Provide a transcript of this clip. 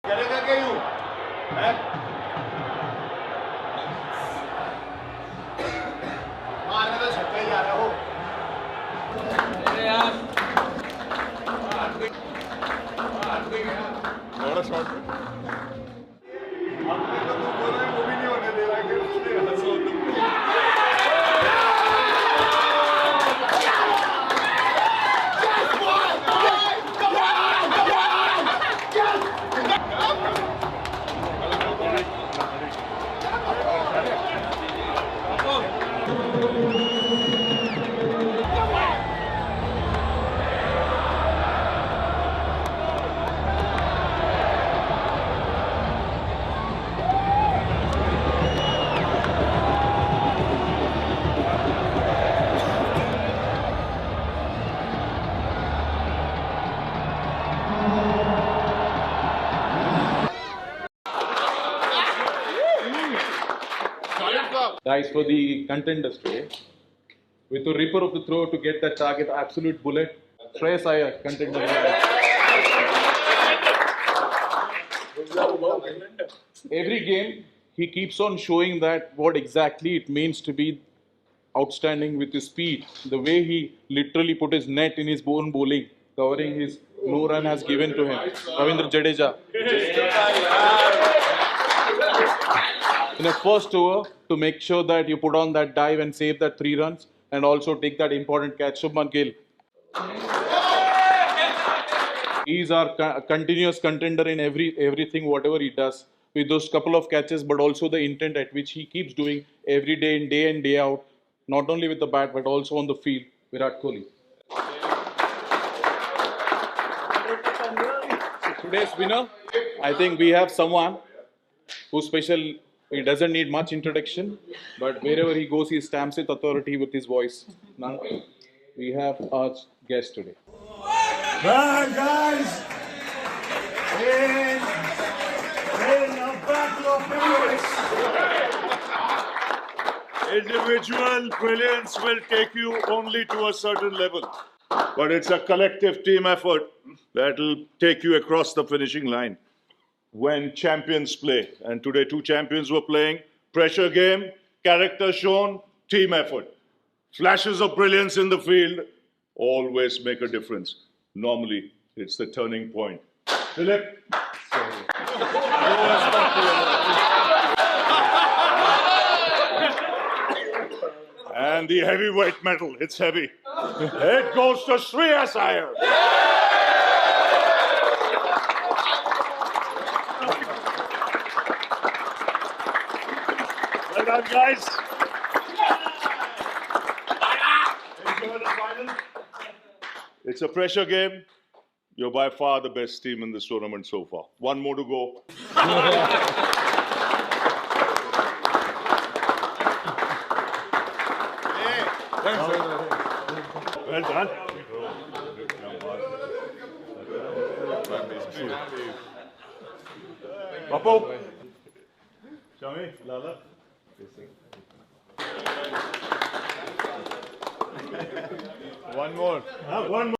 करेगा क्या यूं? हैं? मारने तो छक्का ही आ रहा हो। अरे यार। बड़ा शॉट। आपने तो तुम बोल रहे हो वो भी नहीं होने दे रहा कि उसने हंसो तुम। Guys, for the contenders today, with the ripper of the throw to get that target, absolute bullet. Shreyas Iyer, contender. Every game, he keeps on showing that what exactly it means to be outstanding with his speed. The way he literally put his net in his own bowling, covering his no run has given to him. Ravindra Jadeja. In a first over, to make sure that you put on that dive and save that 3 runs, and also take that important catch. Shubman Gill. He is our continuous contender in everything, whatever he does, with those couple of catches, but also the intent at which he keeps doing every day in day out, not only with the bat but also on the field. Virat Kohli. Today's winner, I think we have someone who's special. He doesn't need much introduction, but wherever he goes, he stamps with authority with his voice. Now, we have our guest today. Well, guys, in a battle of heroes, individual brilliance will take you only to a certain level. But it's a collective team effort that will take you across the finishing line when champions play. And today, 2 champions were playing. Pressure game, character shown, team effort. Flashes of brilliance in the field always make a difference. Normally, it's the turning point. Philip. And the heavyweight medal, it's heavy. It goes to Shreyas Iyer. Well done, guys. Enjoy the final. It's a pressure game. You're by far the best team in this tournament so far. 1 more to go. Well done. Papu. Shami, Lala. One more. One more.